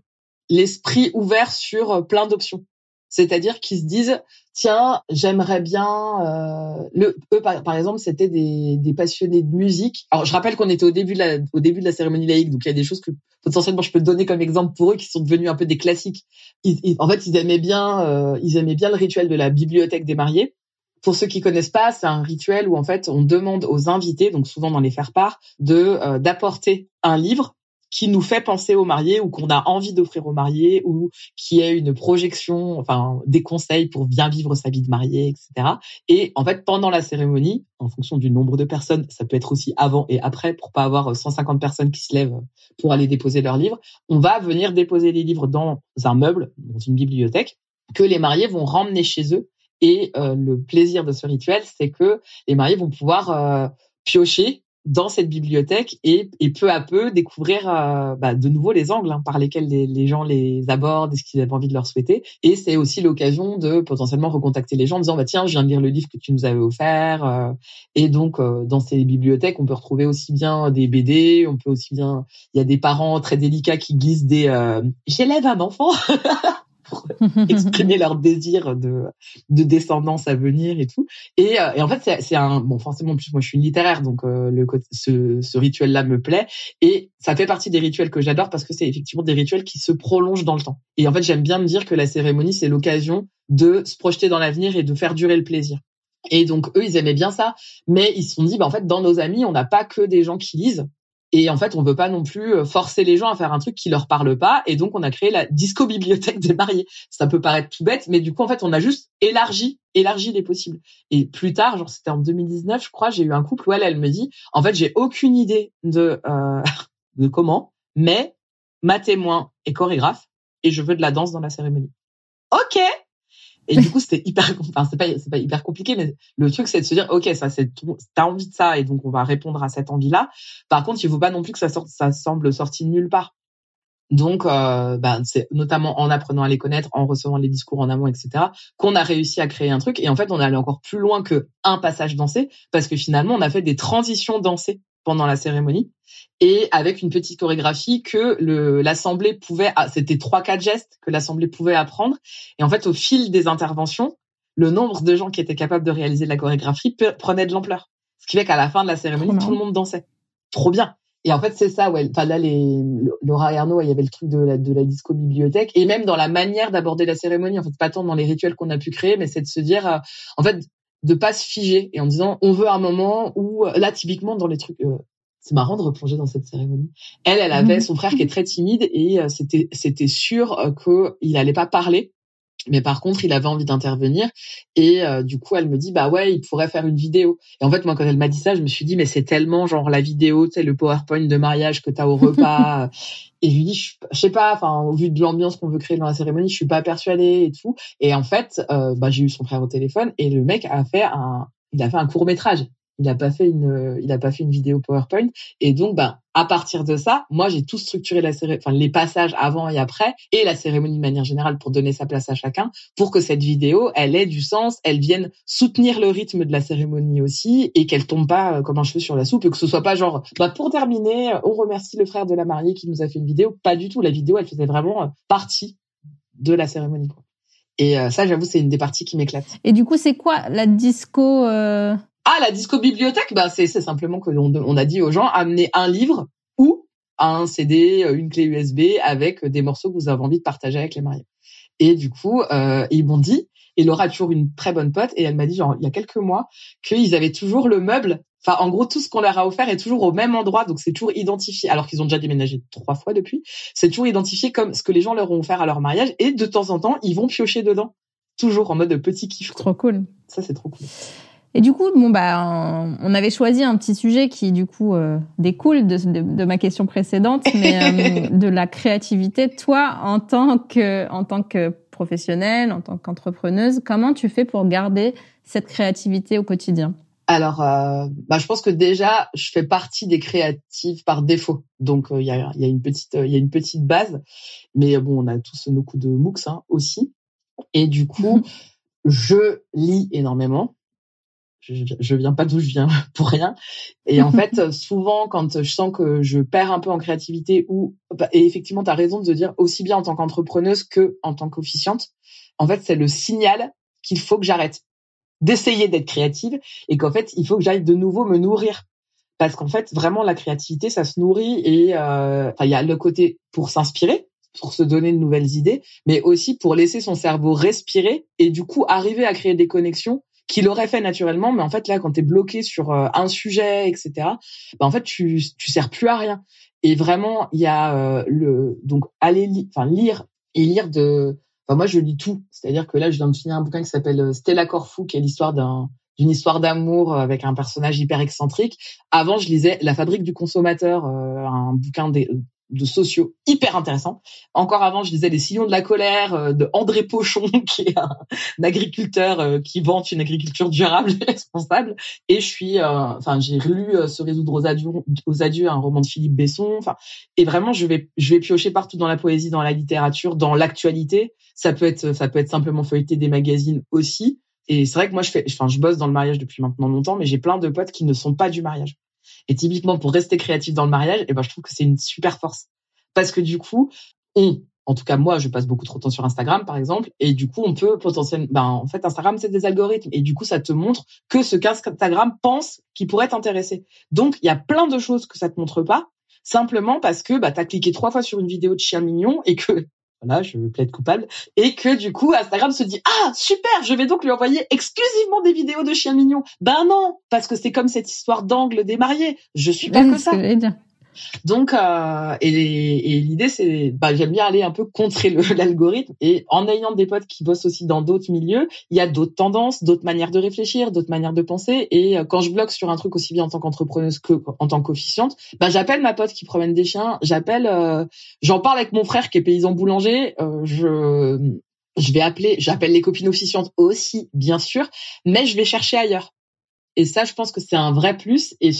l'esprit ouvert sur plein d'options. C'est-à-dire qu'ils se disent tiens, j'aimerais bien eux par exemple, c'était des passionnés de musique. Alors je rappelle qu'on était au début de la cérémonie laïque, donc il y a des choses que potentiellement je peux te donner comme exemple pour eux qui sont devenus un peu des classiques. En fait, ils aimaient bien le rituel de la bibliothèque des mariés. Pour ceux qui connaissent pas, c'est un rituel où en fait on demande aux invités, donc souvent dans les faire-part, d'apporter un livre qui nous fait penser aux mariés, ou qu'on a envie d'offrir aux mariés, ou qui est une projection, enfin des conseils pour bien vivre sa vie de mariée, etc. Et en fait, pendant la cérémonie, en fonction du nombre de personnes, ça peut être aussi avant et après, pour pas avoir 150 personnes qui se lèvent pour aller déposer leurs livres, on va venir déposer les livres dans un meuble, dans une bibliothèque, que les mariés vont ramener chez eux. Et le plaisir de ce rituel, c'est que les mariés vont pouvoir piocher dans cette bibliothèque et peu à peu découvrir de nouveau les angles par lesquels les gens les abordent et ce qu'ils avaient envie de leur souhaiter. Et c'est aussi l'occasion de potentiellement recontacter les gens en disant tiens, je viens de lire le livre que tu nous avais offert. Et donc dans ces bibliothèques, on peut retrouver aussi bien des BD, on peut aussi bien, il y a des parents très délicats qui glissent des j'élève un enfant pour exprimer leur désir de descendance à venir et tout. Et en fait, c'est forcément, en plus, moi, je suis une littéraire, donc ce rituel-là me plaît. Et ça fait partie des rituels que j'adore parce que c'est effectivement des rituels qui se prolongent dans le temps. Et en fait, j'aime bien me dire que la cérémonie, c'est l'occasion de se projeter dans l'avenir et de faire durer le plaisir. Et donc, eux, ils aimaient bien ça. Mais ils se sont dit, en fait, dans nos amis, on n'a pas que des gens qui lisent. Et en fait, on veut pas non plus forcer les gens à faire un truc qui leur parle pas. Et donc, on a créé la disco-bibliothèque des mariés. Ça peut paraître tout bête, mais du coup, en fait, on a juste élargi les possibles. Et plus tard, genre, c'était en 2019, je crois, j'ai eu un couple où elle me dit, en fait, j'ai aucune idée de comment, mais ma témoin est chorégraphe et je veux de la danse dans la cérémonie. Ok! Et du coup, c'est pas hyper compliqué, mais le truc, c'est de se dire, ok, ça, t'as envie de ça, et donc on va répondre à cette envie-là. Par contre, il faut pas non plus que ça semble sorti de nulle part. Donc, c'est notamment en apprenant à les connaître, en recevant les discours en amont, etc., qu'on a réussi à créer un truc. Et en fait, on est allé encore plus loin que un passage dansé, parce que finalement, on a fait des transitions dansées pendant la cérémonie, et avec une petite chorégraphie que l'assemblée pouvait, c'était 3-4 gestes que l'assemblée pouvait apprendre. Et en fait, au fil des interventions, le nombre de gens qui étaient capables de réaliser de la chorégraphie prenait de l'ampleur. Ce qui fait qu'à la fin de la cérémonie, tout le monde dansait. Trop bien. Et en fait, c'est ça, ouais. Enfin, là, Laura Ernaud, il y avait le truc de la disco bibliothèque, et même dans la manière d'aborder la cérémonie. En fait, pas tant dans les rituels qu'on a pu créer, mais c'est de se dire, en fait, de pas se figer, et en disant, on veut un moment où, là, typiquement, dans les trucs, c'est marrant de replonger dans cette cérémonie. Elle avait son frère qui est très timide, et c'était sûr qu'il allait pas parler. Mais par contre, il avait envie d'intervenir, et du coup, elle me dit bah ouais, il pourrait faire une vidéo. Et en fait, moi, quand elle m'a dit ça, je me suis dit mais c'est tellement genre la vidéo, tu sais, le PowerPoint de mariage que t'as au repas. Et je lui dis je sais pas, enfin au vu de l'ambiance qu'on veut créer dans la cérémonie, je suis pas persuadée et tout. Et en fait, j'ai eu son frère au téléphone, et le mec il a fait un court-métrage. Il a pas fait une vidéo PowerPoint. Et donc, à partir de ça, moi, j'ai tout structuré les passages avant et après, et la cérémonie de manière générale pour donner sa place à chacun, pour que cette vidéo, elle ait du sens, elle vienne soutenir le rythme de la cérémonie aussi, et qu'elle tombe pas comme un cheveu sur la soupe, et que ce soit pas genre, pour terminer, on remercie le frère de la mariée qui nous a fait une vidéo. Pas du tout. La vidéo, elle faisait vraiment partie de la cérémonie, quoi. Et ça, j'avoue, c'est une des parties qui m'éclate. Et du coup, c'est quoi la disco la disco bibliothèque, c'est simplement que on a dit aux gens, amenez un livre ou un CD, une clé USB avec des morceaux que vous avez envie de partager avec les mariés. Et du coup, ils m'ont dit, et Laura a toujours une très bonne pote, et elle m'a dit, genre, il y a quelques mois, qu'ils avaient toujours le meuble. Enfin, en gros, tout ce qu'on leur a offert est toujours au même endroit, donc c'est toujours identifié. Alors qu'ils ont déjà déménagé 3 fois depuis, c'est toujours identifié comme ce que les gens leur ont offert à leur mariage, et de temps en temps, ils vont piocher dedans. Toujours en mode petit kiff. Trop cool. Ça, c'est trop cool. Et du coup, on avait choisi un petit sujet qui, du coup, découle de ma question précédente, mais de la créativité. Toi, en tant que professionnelle, en tant qu'entrepreneuse, comment tu fais pour garder cette créativité au quotidien ? Alors, je pense que déjà, je fais partie des créatives par défaut. Donc, il y a une petite base. Mais bon, on a tous nos coups de MOOCs aussi. Et du coup, je lis énormément. Je viens pas d'où je viens pour rien. Et en fait, souvent, quand je sens que je perds un peu en créativité et effectivement, t'as raison de dire aussi bien en tant qu'entrepreneuse que en tant qu'officiante, en fait, c'est le signal qu'il faut que j'arrête d'essayer d'être créative et qu'en fait, il faut que j'aille de nouveau me nourrir. Parce qu'en fait, vraiment, la créativité, ça se nourrit et, il y a le côté pour s'inspirer, pour se donner de nouvelles idées, mais aussi pour laisser son cerveau respirer et du coup, arriver à créer des connexions qu'il aurait fait naturellement, mais en fait là, quand t'es bloqué sur un sujet, etc., en fait tu sers plus à rien. Et vraiment, il y a donc aller lire et lire moi je lis tout. C'est-à-dire que là, je viens de finir un bouquin qui s'appelle Stella Corfou, qui est l'histoire d'une histoire d'amour avec un personnage hyper excentrique. Avant, je lisais La Fabrique du consommateur, un bouquin de sociaux hyper intéressant. Encore avant, je lisais Les Sillons de la colère de André Pochon, qui est un agriculteur qui vante une agriculture durable et responsable. Et j'ai relu Se résoudre aux adieux, un roman de Philippe Besson. Et vraiment, je vais piocher partout dans la poésie, dans la littérature, dans l'actualité. Ça peut être simplement feuilleter des magazines aussi. Et c'est vrai que moi, je bosse dans le mariage depuis maintenant longtemps, mais j'ai plein de potes qui ne sont pas du mariage. Et typiquement, pour rester créatif dans le mariage, je trouve que c'est une super force. Parce que du coup, en tout cas, moi, je passe beaucoup trop de temps sur Instagram, par exemple, et du coup, on peut potentiellement, en fait, Instagram, c'est des algorithmes, et du coup, ça te montre que ce qu'Instagram pense qui pourrait t'intéresser. Donc, il y a plein de choses que ça te montre pas, simplement parce que, t'as cliqué 3 fois sur une vidéo de chien mignon, et que, voilà, je plaide coupable, et que du coup, Instagram se dit, ah, super, je vais donc lui envoyer exclusivement des vidéos de chiens mignons. Non, parce que c'est comme cette histoire d'angle des mariés. Je suis pas que ça. Donc, et l'idée, c'est, j'aime bien aller un peu contrer l'algorithme, et en ayant des potes qui bossent aussi dans d'autres milieux, il y a d'autres tendances, d'autres manières de réfléchir, d'autres manières de penser, et quand je bloque sur un truc aussi bien en tant qu'entrepreneuse que en tant qu'officiante, j'appelle ma pote qui promène des chiens, j'en parle avec mon frère qui est paysan boulanger, j'appelle les copines officiantes aussi, bien sûr, mais je vais chercher ailleurs. Et ça, je pense que c'est un vrai plus, et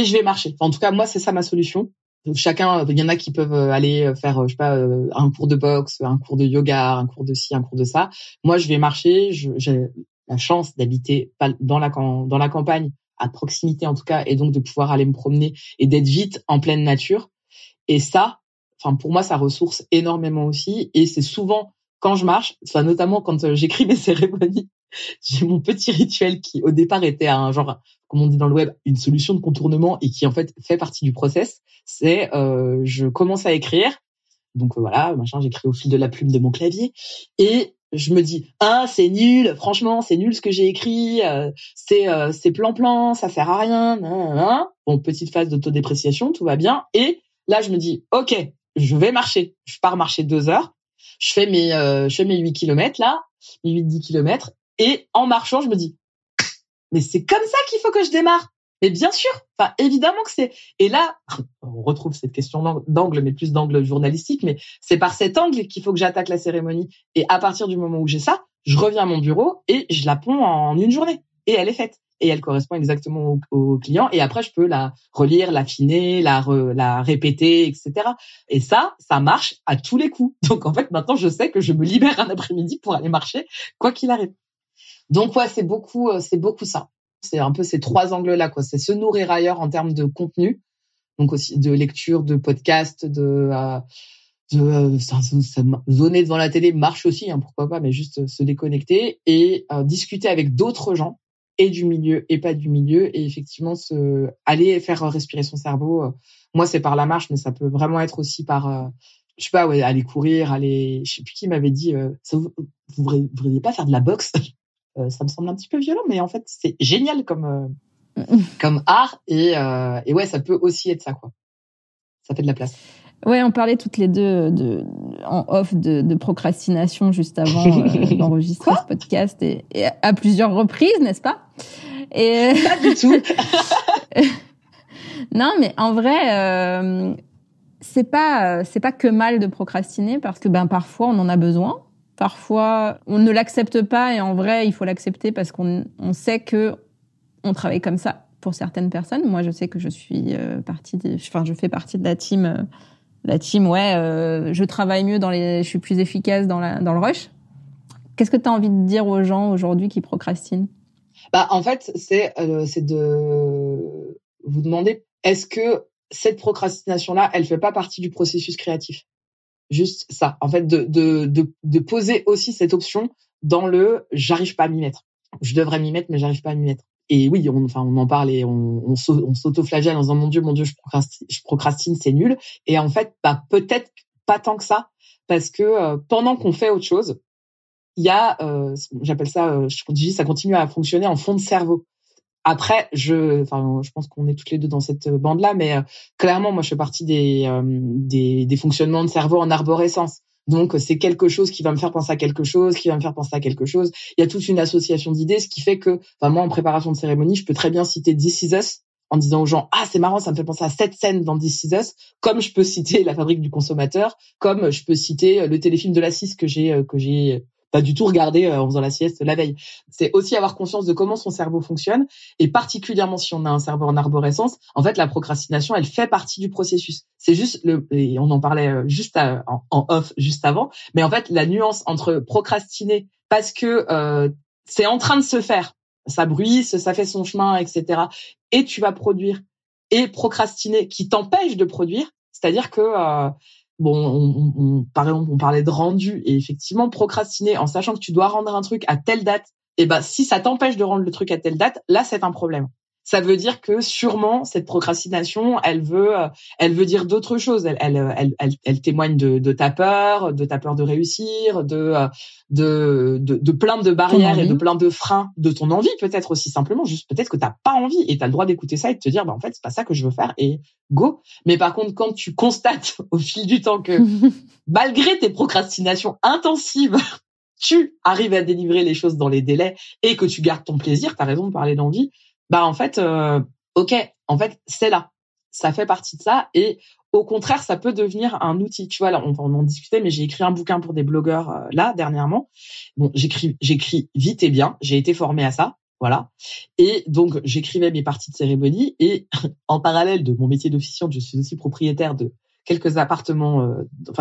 je vais marcher. En tout cas, moi, c'est ça ma solution. Chacun, il y en a qui peuvent aller faire, un cours de boxe, un cours de yoga, un cours de ci, un cours de ça. Moi, je vais marcher. J'ai la chance d'habiter dans la campagne, à proximité en tout cas, et donc de pouvoir aller me promener et d'être vite en pleine nature. Et ça, pour moi, ça ressource énormément aussi. Et c'est souvent quand je marche, notamment quand j'écris mes cérémonies, j'ai mon petit rituel qui au départ était un genre, comme on dit dans le web, une solution de contournement et qui en fait partie du process. C'est je commence à écrire, donc j'écris au fil de la plume de mon clavier et je me dis c'est nul, franchement c'est nul ce que j'ai écrit, c'est plan, ça sert à rien. Bon, petite phase d'autodépréciation, tout va bien, et là je me dis ok, je vais marcher, je pars marcher 2 heures, je fais mes 8 km là, mes 8-10 km. Et en marchant, je me dis, mais c'est comme ça qu'il faut que je démarre. Mais bien sûr, évidemment que c'est. Et là, on retrouve cette question d'angle, mais plus d'angle journalistique, mais c'est par cet angle qu'il faut que j'attaque la cérémonie. Et à partir du moment où j'ai ça, je reviens à mon bureau et je la ponds en une journée. Et elle est faite. et elle correspond exactement au client. Et après, je peux la relire, l'affiner, la répéter, etc. Et ça marche à tous les coups. Donc, en fait, maintenant, je sais que je me libère un après-midi pour aller marcher, quoi qu'il arrive. Donc, ouais, c'est beaucoup ça. C'est un peu ces 3 angles-là, quoi. C'est se nourrir ailleurs en termes de contenu. Donc, aussi de lecture, de podcast, zoner devant la télé marche aussi, hein, pourquoi pas, mais juste se déconnecter et discuter avec d'autres gens et du milieu et pas du milieu et effectivement aller faire respirer son cerveau. Moi, c'est par la marche, mais ça peut vraiment être aussi par, je sais pas, ouais, aller courir, je sais plus qui m'avait dit, vous voudriez pas faire de la boxe? Ça me semble un petit peu violent, mais en fait, c'est génial comme art et ouais, ça peut aussi être ça, quoi. Ça fait de la place. Ouais, on parlait toutes les deux en off de procrastination juste avant d'enregistrer ce podcast et à plusieurs reprises, n'est-ce pas? Et pas du tout. Non, mais en vrai, c'est pas que mal de procrastiner parce que parfois on en a besoin, parfois on ne l'accepte pas et en vrai il faut l'accepter parce qu'on sait que on travaille comme ça pour certaines personnes. Moi, je sais que je suis je fais partie de la team. Je travaille mieux je suis plus efficace dans le rush. Qu'est-ce que tu as envie de dire aux gens aujourd'hui qui procrastinent? En fait, c'est de vous demander, est-ce que cette procrastination-là, elle fait pas partie du processus créatif? Juste ça. En fait, de poser aussi cette option dans j'arrive pas à m'y mettre. Je devrais m'y mettre, mais j'arrive pas à m'y mettre. Et oui, on en parle et on s'auto-flagelle en disant mon Dieu, je procrastine, c'est nul. Et en fait, peut-être pas tant que ça, parce que pendant qu'on fait autre chose, il y a, j'appelle ça, ça continue à fonctionner en fond de cerveau. Après, je pense qu'on est toutes les deux dans cette bande-là, mais clairement, moi, je fais partie des fonctionnements de cerveau en arborescence. Donc, c'est quelque chose qui va me faire penser à quelque chose, qui va me faire penser à quelque chose. Il y a toute une association d'idées, ce qui fait que, moi, en préparation de cérémonie, je peux très bien citer This Is Us en disant aux gens, ah, c'est marrant, ça me fait penser à cette scène dans This Is Us, comme je peux citer La Fabrique du consommateur, comme je peux citer le téléfilm de la 6 que j'ai pas du tout regardé en faisant la sieste la veille. C'est aussi avoir conscience de comment son cerveau fonctionne et particulièrement si on a un cerveau en arborescence, en fait la procrastination, elle fait partie du processus. C'est juste et on en parlait juste en off juste avant, mais en fait la nuance entre procrastiner parce que c'est en train de se faire, ça bruisse, ça fait son chemin, etc. et tu vas produire, et procrastiner qui t'empêche de produire, c'est-à-dire que on parlait de rendu et effectivement procrastiner en sachant que tu dois rendre un truc à telle date, et si ça t'empêche de rendre le truc à telle date, là c'est un problème. Ça veut dire que sûrement cette procrastination, elle veut dire d'autres choses. Elle témoigne de ta peur de réussir, de plein de barrières et de plein de freins, de ton envie peut-être aussi simplement, juste peut-être que t'as pas envie et t'as le droit d'écouter ça et de te dire en fait c'est pas ça que je veux faire et go. Mais par contre quand tu constates au fil du temps que malgré tes procrastinations intensives tu arrives à délivrer les choses dans les délais et que tu gardes ton plaisir, t'as raison de parler d'envie. En fait, ok, en fait, c'est là. Ça fait partie de ça. Et au contraire, ça peut devenir un outil. Tu vois, là, on en discutait, mais j'ai écrit un bouquin pour des blogueurs, là, dernièrement. Bon, j'écris vite et bien. J'ai été formée à ça. Voilà. Et donc, j'écrivais mes parties de cérémonie. Et en parallèle de mon métier d'officiante, je suis aussi propriétaire de quelques appartements.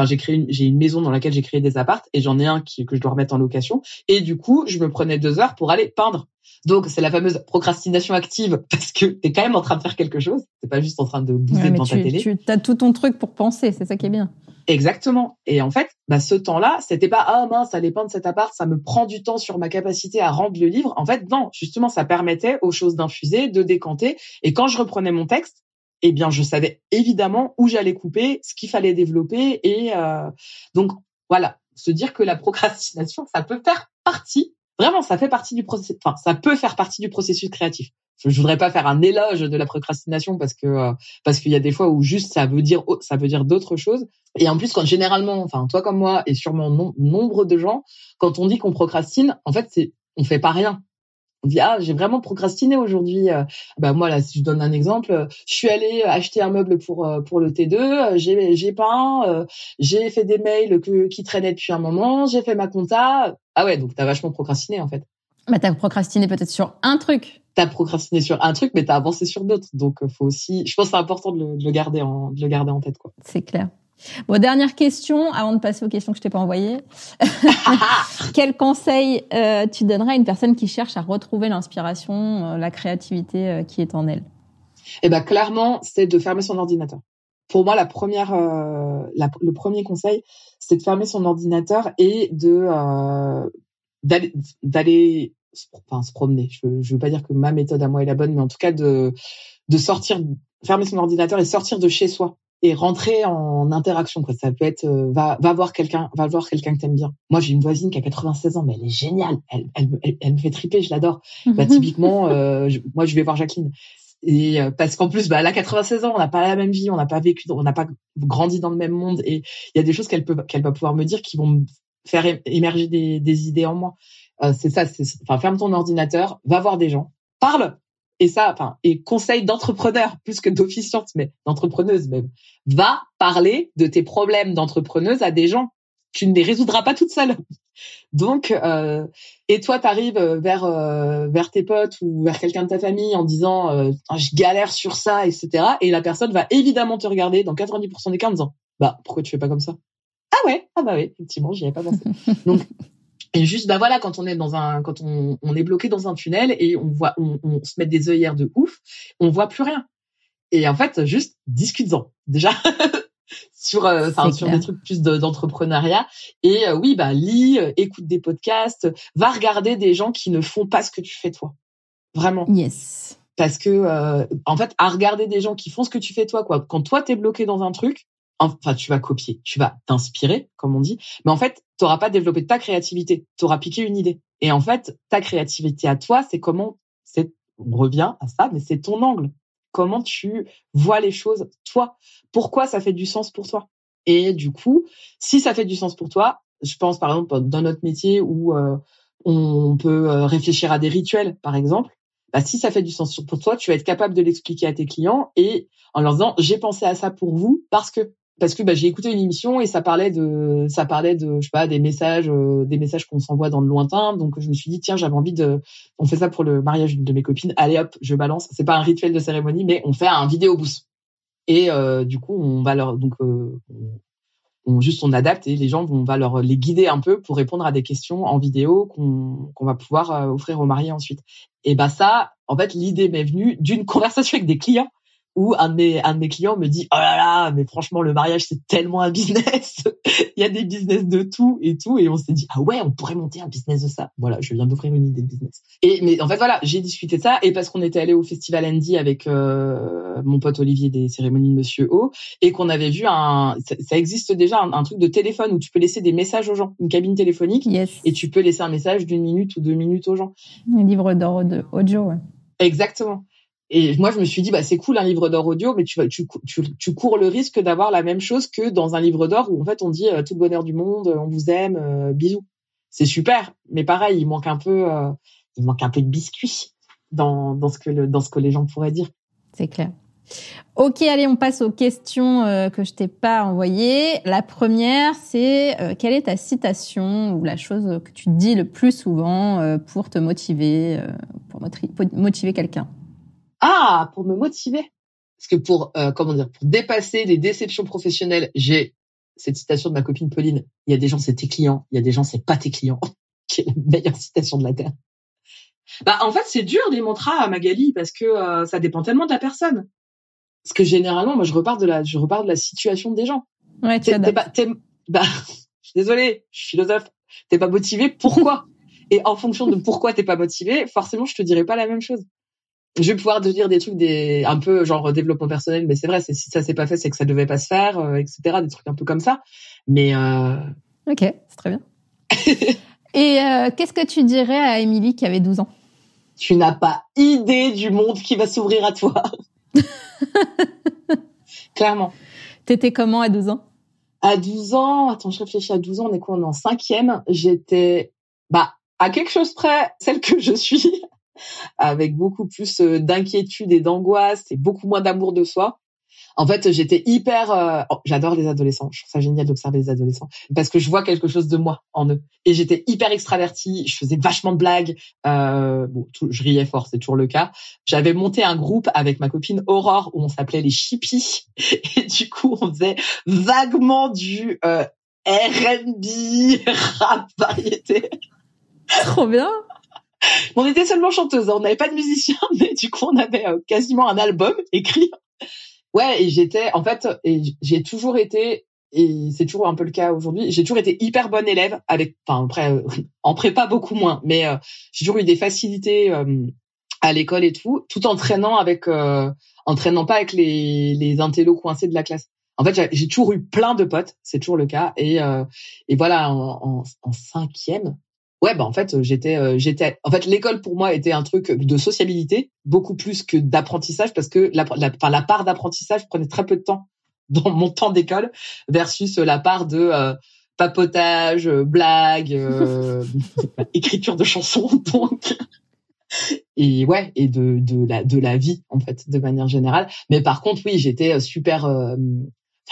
J'ai une maison dans laquelle j'ai créé des appartes et j'en ai un que je dois remettre en location. Et du coup, je me prenais 2 heures pour aller peindre. Donc, c'est la fameuse procrastination active parce que t'es quand même en train de faire quelque chose. T'es pas juste en train de bouser devant ta télé. Tu as tout ton truc pour penser. C'est ça qui est bien. Exactement. Et en fait, ce temps-là, c'était pas, ah mince, aller peindre cet appart, ça me prend du temps sur ma capacité à rendre le livre. En fait, non. Justement, ça permettait aux choses d'infuser, de décanter. Et quand je reprenais mon texte, eh bien, je savais évidemment où j'allais couper, ce qu'il fallait développer. Et donc, voilà. Se dire que la procrastination, ça peut faire partie. Vraiment, ça fait partie du processus. Enfin, ça peut faire partie du processus créatif. Je voudrais pas faire un éloge de la procrastination parce qu'il y a des fois où juste ça veut dire d'autres choses. Et en plus, quand généralement, toi comme moi et sûrement nombre de gens, quand on dit qu'on procrastine, en fait, on fait pas rien. On dit j'ai vraiment procrastiné aujourd'hui. Moi là, si je donne un exemple, je suis allée acheter un meuble pour le T2, j'ai peint, j'ai fait des mails qui traînaient depuis un moment, j'ai fait ma compta. Ah ouais, donc t'as vachement procrastiné en fait. Bah, t'as procrastiné peut-être sur un truc. T'as procrastiné sur un truc, mais t'as avancé sur d'autres. Donc, faut aussi, je pense que c'est important de le garder en tête, quoi. C'est clair. Bon, dernière question, avant de passer aux questions que je t'ai pas envoyées. Quel conseil tu donnerais à une personne qui cherche à retrouver l'inspiration, la créativité qui est en elle? Eh ben, clairement, c'est de fermer son ordinateur. Pour moi, le premier conseil, c'est de fermer son ordinateur et d'aller se promener. Je veux pas dire que ma méthode à moi est la bonne, mais en tout cas de sortir, fermer son ordinateur et sortir de chez soi et rentrer en interaction, quoi. Ça peut être va voir quelqu'un que t'aimes bien. Moi, j'ai une voisine qui a 96 ans, mais elle est géniale. Elle me fait triper, je l'adore. Bah, typiquement, moi, je vais voir Jacqueline. Et parce qu'en plus, elle a 96 ans, on n'a pas la même vie, on n'a pas vécu, on n'a pas grandi dans le même monde, et il y a des choses qu'elle va pouvoir me dire qui vont me faire émerger des idées en moi. C'est ça, ferme ton ordinateur, va voir des gens, parle. Et conseil d'entrepreneur plus que d'officiante, mais d'entrepreneuse même. Va parler de tes problèmes d'entrepreneuse à des gens. Tu ne les résoudras pas toute seule. Donc, et toi, t'arrives vers tes potes ou vers quelqu'un de ta famille en disant je galère sur ça, etc. Et la personne va évidemment te regarder dans 90% des cas en disant pourquoi tu fais pas comme ça? Ah ouais, effectivement, j'y avais pas pensé. Donc, et juste voilà, quand on est bloqué dans un tunnel et on se met des œillères de ouf, on voit plus rien. Et en fait, juste discute-en déjà. sur des trucs plus d'entrepreneuriat, et lis, écoute des podcasts, va regarder des gens qui ne font pas ce que tu fais toi, vraiment. Yes. Parce que en fait, à regarder des gens qui font ce que tu fais toi, quoi, quand toi t'es bloqué dans un truc, tu vas copier, tu vas t'inspirer, comme on dit, mais en fait t'auras pas développé ta créativité, t'auras piqué une idée. Et en fait, ta créativité à toi, on revient à ça, mais c'est ton angle. Comment tu vois les choses, toi. Pourquoi ça fait du sens pour toi. Et du coup, si ça fait du sens pour toi, je pense par exemple dans notre métier où on peut réfléchir à des rituels, par exemple, si ça fait du sens pour toi, tu vas être capable de l'expliquer à tes clients et en leur disant j'ai pensé à ça pour vous parce que j'ai écouté une émission et ça parlait de je sais pas, des messages qu'on s'envoie dans le lointain, donc je me suis dit tiens, j'avais envie on fait ça pour le mariage de mes copines, allez hop, je balance, c'est pas un rituel de cérémonie mais on fait un vidéo boost. Et du coup, on va on adapte et les gens va les guider un peu pour répondre à des questions en vidéo qu'on va pouvoir offrir aux mariés ensuite. Et ça, en fait, l'idée m'est venue d'une conversation avec des clients où un de mes clients me dit oh là là, mais franchement le mariage c'est tellement un business. Il y a des business de tout, et on s'est dit ah ouais, on pourrait monter un business de ça. Voilà, je viens d'offrir une idée de business. Mais en fait voilà, j'ai discuté de ça, et parce qu'on était allé au festival Andy avec mon pote Olivier des cérémonies de Monsieur O, et qu'on avait vu ça existe déjà un truc de téléphone où tu peux laisser des messages aux gens, une cabine téléphonique. Yes. Et tu peux laisser un message d'1 minute ou 2 minutes aux gens. Un livre d'or audio, ouais. Exactement. Et moi, je me suis dit, c'est cool un livre d'or audio, mais tu cours le risque d'avoir la même chose que dans un livre d'or où en fait on dit tout le bonheur du monde, on vous aime, bisous. C'est super, mais pareil, il manque un peu de biscuit dans ce que les gens pourraient dire. C'est clair. Ok, allez, on passe aux questions que je t'ai pas envoyées. La première, c'est quelle est ta citation ou la chose que tu dis le plus souvent pour te motiver, pour motiver quelqu'un? Ah, pour me motiver. Parce que pour dépasser les déceptions professionnelles, j'ai cette citation de ma copine Pauline. Il y a des gens, c'est tes clients. Il y a des gens, c'est pas tes clients. Qui est la meilleure citation de la Terre. En fait, c'est dur des mantras à Magali parce que ça dépend tellement de la personne. Parce que généralement, moi, je repars de la situation des gens. Ouais, tu adaptes. Je suis désolée, je suis philosophe. T'es pas motivé, pourquoi? Et en fonction de pourquoi t'es pas motivé, forcément, je te dirai pas la même chose. Je vais pouvoir te dire des trucs un peu genre développement personnel, mais c'est vrai, si ça s'est pas fait, c'est que ça devait pas se faire, etc. Des trucs un peu comme ça. Mais ok, c'est très bien. Et qu'est-ce que tu dirais à Émilie qui avait 12 ans? Tu n'as pas idée du monde qui va s'ouvrir à toi. Clairement. T'étais comment à 12 ans? À 12 ans, attends, je réfléchis, à 12 ans, on est quoi? On est en 5e. J'étais, à quelque chose près, celle que je suis, avec beaucoup plus d'inquiétude et d'angoisse et beaucoup moins d'amour de soi. En fait, j'étais hyper... j'adore les adolescents. Je trouve ça génial d'observer les adolescents parce que je vois quelque chose de moi en eux. Et j'étais hyper extravertie. Je faisais vachement de blagues. Je riais fort, c'est toujours le cas. J'avais monté un groupe avec ma copine Aurore où on s'appelait les Chippies. Et du coup, on faisait vaguement du R&B, rap, variété. Trop bien. On était seulement chanteuses. On n'avait pas de musiciens, mais du coup, on avait quasiment un album écrit. Ouais, et j'ai toujours été, et c'est toujours un peu le cas aujourd'hui, j'ai toujours été hyper bonne élève après, en prépa beaucoup moins, mais j'ai toujours eu des facilités à l'école et tout en traînant pas avec les intellos coincés de la classe. En fait, j'ai toujours eu plein de potes, c'est toujours le cas, et voilà, en cinquième. Ouais, en fait, en fait, l'école pour moi était un truc de sociabilité, beaucoup plus que d'apprentissage, parce que la part d'apprentissage prenait très peu de temps dans mon temps d'école versus la part de papotage, blague, écriture de chansons, donc. Et ouais, et de la vie, en fait, de manière générale. Mais par contre, oui, j'étais super,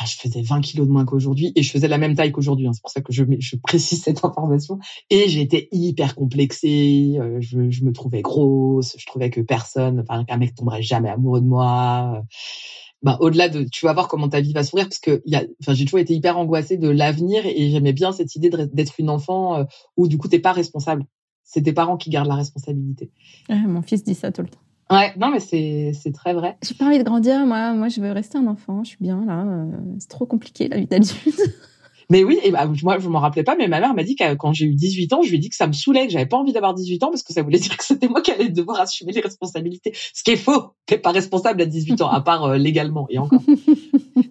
je faisais 20 kilos de moins qu'aujourd'hui et je faisais la même taille qu'aujourd'hui. C'est pour ça que je précise cette information. Et j'étais hyper complexée. Je me trouvais grosse. Je trouvais que qu'un mec tomberait jamais amoureux de moi. Au-delà de, tu vas voir comment ta vie va s'ouvrir parce que j'ai toujours été hyper angoissée de l'avenir et j'aimais bien cette idée d'être une enfant où du coup t'es pas responsable. C'est tes parents qui gardent la responsabilité. Mon fils dit ça tout le temps. Ouais, non, mais c'est très vrai. J'ai pas envie de grandir, moi, je veux rester un enfant, je suis bien là. C'est trop compliqué, la vie d'adulte. Mais oui, et moi, je m'en rappelais pas, mais ma mère m'a dit que quand j'ai eu 18 ans, je lui ai dit que ça me saoulait, que j'avais pas envie d'avoir 18 ans parce que ça voulait dire que c'était moi qui allais devoir assumer les responsabilités. Ce qui est faux. T'es pas responsable à 18 ans, à part légalement, et encore.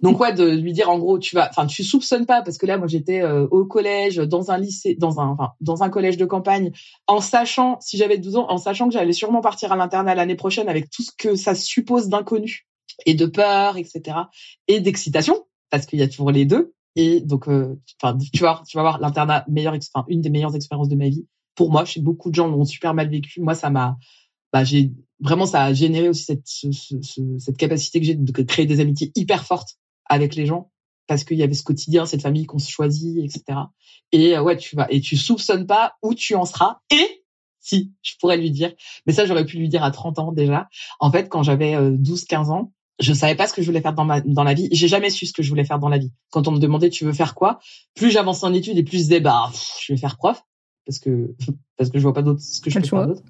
Donc, ouais, de lui dire, en gros, tu soupçonnes pas, parce que là, moi, j'étais au collège, dans un lycée, dans un collège de campagne, en sachant, si j'avais 12 ans, en sachant que j'allais sûrement partir à l'internat l'année prochaine avec tout ce que ça suppose d'inconnu et de peur, etc. et d'excitation, parce qu'il y a toujours les deux. Et donc, tu vas voir l'internat une des meilleures expériences de ma vie. Pour moi, je sais beaucoup de gens l'ont super mal vécu. Moi, ça a généré aussi cette capacité que j'ai de créer des amitiés hyper fortes avec les gens parce qu'il y avait ce quotidien, cette famille qu'on se choisit, etc. Et ouais, tu soupçonnes pas où tu en seras. Et si, je pourrais lui dire, mais ça, j'aurais pu lui dire à 30 ans déjà. En fait, quand j'avais 12-15 ans, je savais pas ce que je voulais faire dans la vie. J'ai jamais su ce que je voulais faire dans la vie. Quand on me demandait tu veux faire quoi, plus j'avançais en études et plus je disais je vais faire prof parce que je vois pas d'autre ce que je peux faire d'autre.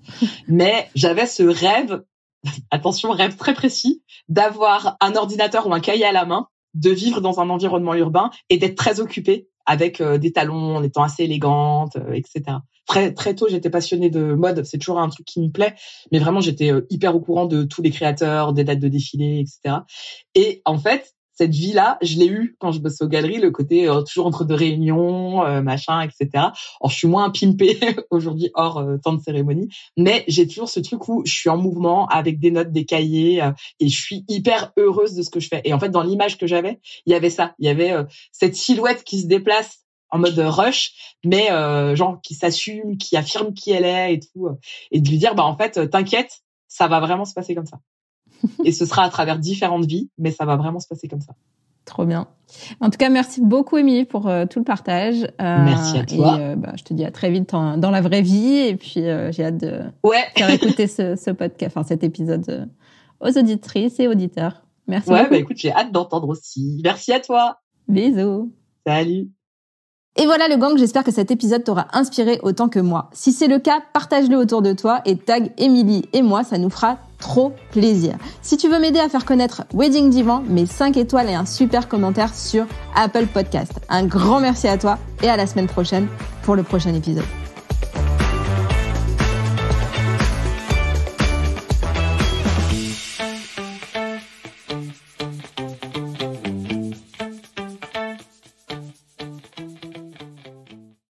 Mais j'avais ce rêve, attention, rêve très précis, d'avoir un ordinateur ou un cahier à la main, de vivre dans un environnement urbain et d'être très occupée avec des talons, en étant assez élégante, etc. Très, très tôt, j'étais passionnée de mode. C'est toujours un truc qui me plaît. Mais vraiment, j'étais hyper au courant de tous les créateurs, des dates de défilés, etc. Et en fait, cette vie-là, je l'ai eue quand je bossais aux galeries, le côté toujours entre deux réunions, machin, etc. Alors, je suis moins pimpée aujourd'hui hors temps de cérémonie. Mais j'ai toujours ce truc où je suis en mouvement avec des notes, des cahiers et je suis hyper heureuse de ce que je fais. Et en fait, dans l'image que j'avais, il y avait ça. Il y avait cette silhouette qui se déplace en mode rush, mais genre qui s'assume, qui affirme qui elle est et tout, et de lui dire en fait t'inquiète, ça va vraiment se passer comme ça. Et ce sera à travers différentes vies, mais ça va vraiment se passer comme ça. Trop bien. En tout cas, merci beaucoup Émilie pour tout le partage. Merci à toi. Et je te dis à très vite dans la vraie vie. Et puis j'ai hâte de faire écouter ce podcast, cet épisode aux auditrices et auditeurs. Merci beaucoup. Écoute, j'ai hâte d'entendre aussi. Merci à toi. Bisous. Salut. Et voilà le gang, j'espère que cet épisode t'aura inspiré autant que moi. Si c'est le cas, partage-le autour de toi et tag Émilie et moi, ça nous fera trop plaisir. Si tu veux m'aider à faire connaître Wedding Divan, mets 5 étoiles et un super commentaire sur Apple Podcast. Un grand merci à toi et à la semaine prochaine pour le prochain épisode.